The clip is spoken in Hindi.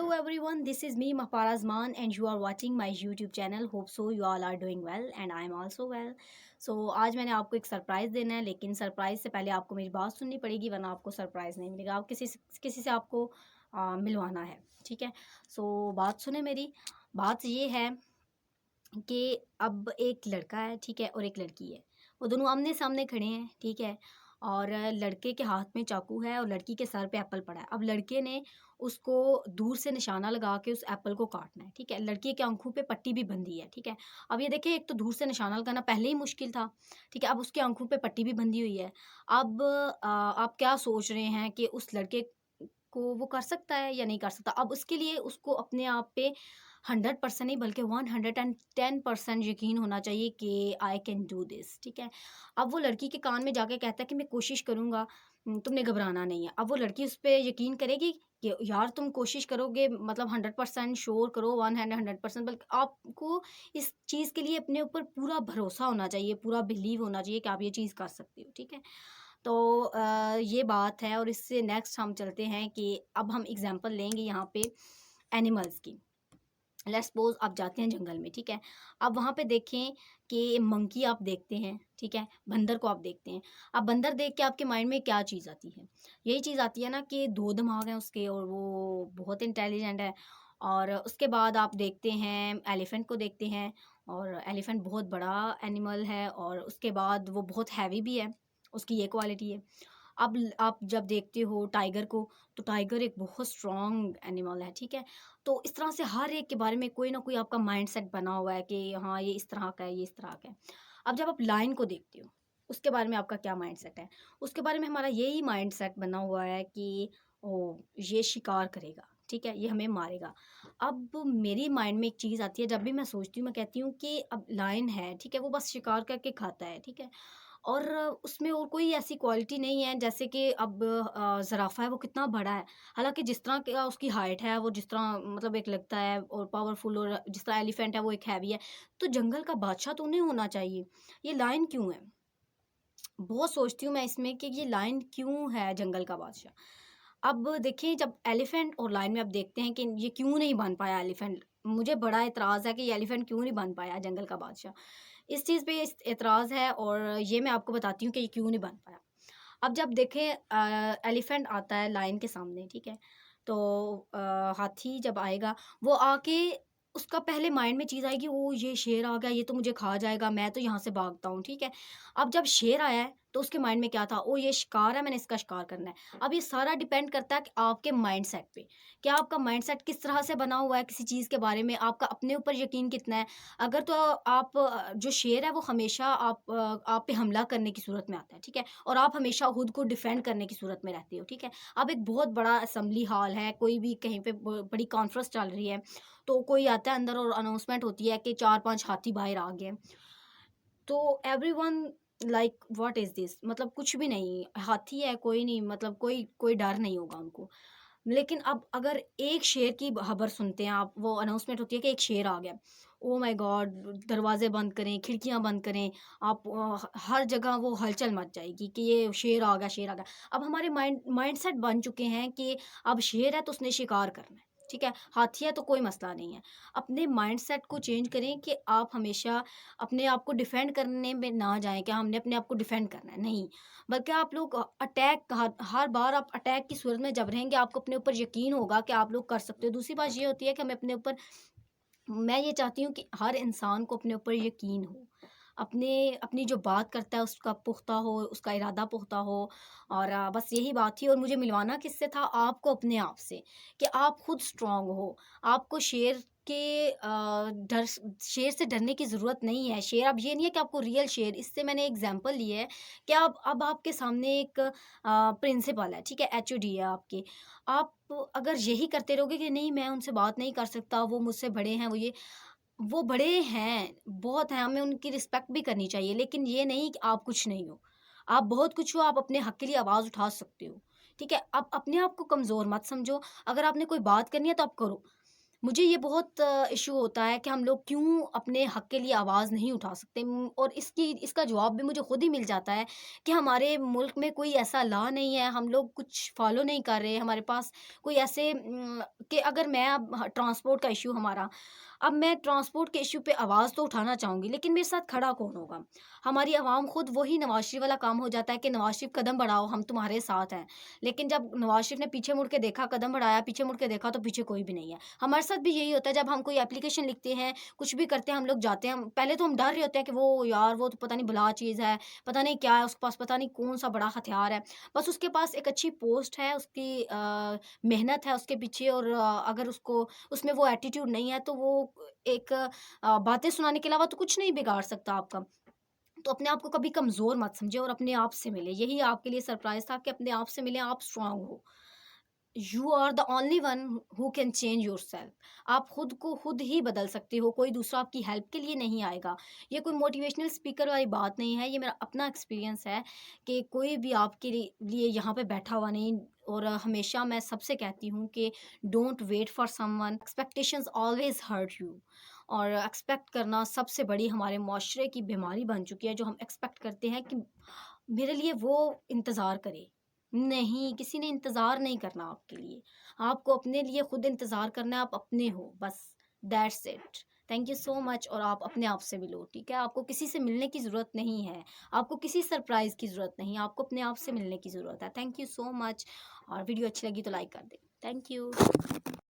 Hello everyone, this is me Mahpar Azman and you are watching my YouTube channel. Hope so you all are doing well and I am also well. So आज मैंने आपको एक सरप्राइज़ देना है, लेकिन सरप्राइज़ से पहले आपको मेरी बात सुननी पड़ेगी, वरना आपको सरप्राइज़ नहीं मिलेगा। आप किसी से आपको मिलवाना है, ठीक है। सो बात सुने मेरी। बात ये है कि अब एक लड़का है, ठीक है, और एक लड़की है। वो दोनों आमने सामने खड़े हैं, ठीक है। और लड़के के हाथ में चाकू है और लड़की के सर पे एप्पल पड़ा है। अब लड़के ने उसको दूर से निशाना लगा के उस एप्पल को काटना है, ठीक है। लड़की के आंखों पे पट्टी भी बंधी है, ठीक है। अब ये देखिए, एक तो दूर से निशाना लगाना पहले ही मुश्किल था, ठीक है। अब उसकी आंखों पे पट्टी भी बंधी हुई है। अब आप क्या सोच रहे हैं कि उस लड़के को वो कर सकता है या नहीं कर सकता? अब उसके लिए उसको अपने आप पे 100% नहीं बल्कि 110% यकीन होना चाहिए कि आई कैन डू दिस, ठीक है। अब वो लड़की के कान में जाके कहता है कि मैं कोशिश करूँगा, तुमने घबराना नहीं है। अब वो लड़की उस पे यकीन करेगी कि यार तुम कोशिश करोगे, मतलब 100% श्योर करो, 100% बल्कि आपको इस चीज़ के लिए अपने ऊपर पूरा भरोसा होना चाहिए, पूरा बिलीव होना चाहिए कि आप ये चीज़ कर सकते हो, ठीक है। तो ये बात है और इससे नेक्स्ट हम चलते हैं कि अब हम एग्जांपल लेंगे यहाँ पे एनिमल्स की। लेट्स सपोज आप जाते हैं जंगल में, ठीक है। अब वहाँ पे देखें कि मंकी आप देखते हैं, ठीक है, बंदर को आप देखते हैं। अब बंदर देख के आपके माइंड में क्या चीज़ आती है? यही चीज़ आती है ना कि 2 दिमाग हैं उसके और वो बहुत इंटेलिजेंट है। और उसके बाद आप देखते हैं एलिफेंट को देखते हैं, और एलिफेंट बहुत बड़ा एनिमल है और उसके बाद वो बहुत हैवी भी है, उसकी ये क्वालिटी है। अब आप जब देखते हो टाइगर को, तो टाइगर एक बहुत स्ट्रॉन्ग एनिमल है, ठीक है। तो इस तरह से हर एक के बारे में कोई ना कोई आपका माइंडसेट बना हुआ है कि हाँ ये इस तरह का है, ये इस तरह का है। अब जब आप लायन को देखते हो, उसके बारे में आपका क्या माइंडसेट है? उसके बारे में हमारा यही माइंडसेट बना हुआ है कि ओ ये शिकार करेगा, ठीक है, ये हमें मारेगा। अब मेरी माइंड में एक चीज़ आती है, जब भी मैं सोचती हूँ मैं कहती हूँ कि अब लायन है, ठीक है, वो बस शिकार करके खाता है, ठीक है। और उसमें और कोई ऐसी क्वालिटी नहीं है, जैसे कि अब ज़राफ़ा है वो कितना बड़ा है, हालाँकि जिस तरह का उसकी हाइट है, वो जिस तरह मतलब एक लगता है और पावरफुल, और जिस तरह एलिफेंट है वो एक हैवी है, तो जंगल का बादशाह तो उन्हें होना चाहिए। ये लायन क्यों है? बहुत सोचती हूँ मैं इसमें कि ये लायन क्यों है जंगल का बादशाह? अब देखिए, जब एलिफेंट और लायन में अब देखते हैं कि ये क्यों नहीं बन पाया एलिफेंट। मुझे बड़ा एतराज़ है कि ये एलिफेंट क्यों नहीं बन पाया जंगल का बादशाह। इस चीज़ पे एतराज़ है और ये मैं आपको बताती हूँ कि ये क्यों नहीं बन पाया। अब जब देखें एलिफेंट आता है लायन के सामने, ठीक है? तो हाथी जब आएगा, वो आके उसका पहले माइंड में चीज़ आएगी, ओह! ये शेर आ गया, ये तो मुझे खा जाएगा, मैं तो यहाँ से भागता हूँ, ठीक है? अब जब शेर आया है, तो उसके माइंड में क्या था? ओह! ये शिकार है, मैंने इसका शिकार करना है। अब ये सारा डिपेंड करता है कि आपके माइंडसेट पे, कि आपका माइंडसेट किस तरह से बना हुआ है किसी चीज़ के बारे में, आपका अपने ऊपर यकीन कितना है। अगर तो आप जो शेर है वो हमेशा आप पे हमला करने की सूरत में आता है, ठीक है? और आप हमेशा खुद को डिफेंड करने की सूरत में रहते हो, ठीक है? अब एक बहुत बड़ा असेंबली हॉल है, कोई भी कहीं पे बड़ी कॉन्फ्रेंस चल रही है, तो कोई आता है अंदर और अनाउंसमेंट होती है कि 4-5 हाथी बाहर आ गए। तो everyone like what is this, मतलब कुछ भी नहीं, हाथी है, कोई नहीं, मतलब कोई कोई डर नहीं होगा उनको। लेकिन अब अगर एक शेर की खबर सुनते हैं आप, वो अनाउंसमेंट होती है कि एक शेर आ गया। Oh my God! दरवाज़े बंद करें, खिड़कियाँ बंद करें, आप हर जगह वो हलचल मच जाएगी कि ये शेर आ गया, शेर आ गया। अब हमारे माइंडसेट बन चुके हैं कि अब शेर है तो उसने शिकार करना है, ठीक है? हाथी है तो कोई मसला नहीं है। अपने माइंडसेट को चेंज करें कि आप हमेशा अपने आप को डिफेंड करने में ना जाएँ कि हमने अपने आप को डिफेंड करना है, नहीं। बल्कि आप लोग अटैक हर बार आप अटैक की सूरत में जब रहेंगे, आपको अपने ऊपर यकीन होगा कि आप लोग कर सकते हो। दूसरी बात ये होती है कि हमें अपने ऊपर, मैं ये चाहती हूँ कि हर इंसान को अपने ऊपर यकीन हो। अपने अपनी जो बात करता है उसका पुख्ता हो, उसका इरादा पुख्ता हो। और बस यही बात थी, और मुझे मिलवाना किससे था? आपको अपने आप से, कि आप खुद स्ट्रॉन्ग हो। आपको शेर से डरने की ज़रूरत नहीं है। शेर, अब ये नहीं है कि आपको रियल शेर, इससे मैंने एग्ज़ाम्पल ली है कि अब आपके सामने एक प्रिंसिपल है, ठीक है? एचओडी है आपके। आप अगर यही करते रहोगे कि नहीं मैं उनसे बात नहीं कर सकता, वो मुझसे बड़े हैं, वो बड़े हैं, बहुत हैं, हमें उनकी रिस्पेक्ट भी करनी चाहिए, लेकिन ये नहीं कि आप कुछ नहीं हो। आप बहुत कुछ हो, आप अपने हक़ के लिए आवाज़ उठा सकते हो, ठीक है? आप अपने आप को कमज़ोर मत समझो, अगर आपने कोई बात करनी है तो आप करो। मुझे ये बहुत इश्यू होता है कि हम लोग क्यों अपने हक़ के लिए आवाज़ नहीं उठा सकते और इसका जवाब भी मुझे खुद ही मिल जाता है कि हमारे मुल्क में कोई ऐसा लॉ नहीं है, हम लोग कुछ फ़ॉलो नहीं कर रहे, हमारे पास कोई ऐसे कि अगर मैं अब ह ट्रांसपोर्ट का इश्यू हमारा, अब मैं ट्रांसपोर्ट के इश्यू पे आवाज़ तो उठाना चाहूँगी, लेकिन मेरे साथ खड़ा कौन होगा? हमारी आवाम खुद वही नवाज़ शरीफ वाला काम हो जाता है कि नवाज़ शरीफ कदम बढ़ाओ, हम तुम्हारे साथ हैं। लेकिन जब नवाज़ शरीफ ने पीछे मुड़ के देखा, कदम बढ़ाया, पीछे मुड़ के देखा तो पीछे कोई भी नहीं है। हमारे साथ भी यही होता है जब हम कोई एप्लीकेशन लिखते हैं, कुछ भी करते हैं, हम लोग जाते हैं, पहले तो हम डर रहे होते हैं कि वो यार वो तो पता नहीं बला चीज़ है, पता नहीं क्या है उसके पास, पता नहीं कौन-सा बड़ा हथियार है। बस उसके पास एक अच्छी पोस्ट है, उसकी मेहनत है उसके पीछे और अगर उसको उसमें वो एटीट्यूड नहीं है तो वो एक बातें सुनाने के अलावा तो कुछ नहीं बिगाड़ सकता आपका। तो अपने आप को कभी कमज़ोर मत समझिए और अपने आप से मिलें। यही आपके लिए सरप्राइज़ था कि अपने आप से मिलें, आप स्ट्रॉन्ग हो। You are the only one who can change yourself. आप खुद को खुद ही बदल सकते हो, कोई दूसरा आपकी हेल्प के लिए नहीं आएगा। ये कोई मोटिवेशनल स्पीकर वाली बात नहीं है, ये मेरा अपना एक्सपीरियंस है कि कोई भी आपके लिए यहाँ पे बैठा हुआ नहीं। और हमेशा मैं सबसे कहती हूँ कि don't wait for someone, expectations always hurt you. और एक्सपेक्ट करना सबसे बड़ी हमारे माशरे की बीमारी बन चुकी है, जो हम एक्सपेक्ट करते हैं कि मेरे लिए वो इंतज़ार करे। नहीं, किसी ने इंतज़ार नहीं करना आपके लिए। आपको अपने लिए खुद इंतज़ार करना है, आप अपने हो बस, that's it. Thank you so much और आप अपने आप से मिलो, ठीक है? आपको किसी से मिलने की ज़रूरत नहीं है, आपको किसी सरप्राइज़ की ज़रूरत नहीं है, आपको अपने आप से मिलने की ज़रूरत है। थैंक यू सो मच और वीडियो अच्छी लगी तो लाइक कर दें। Thank you.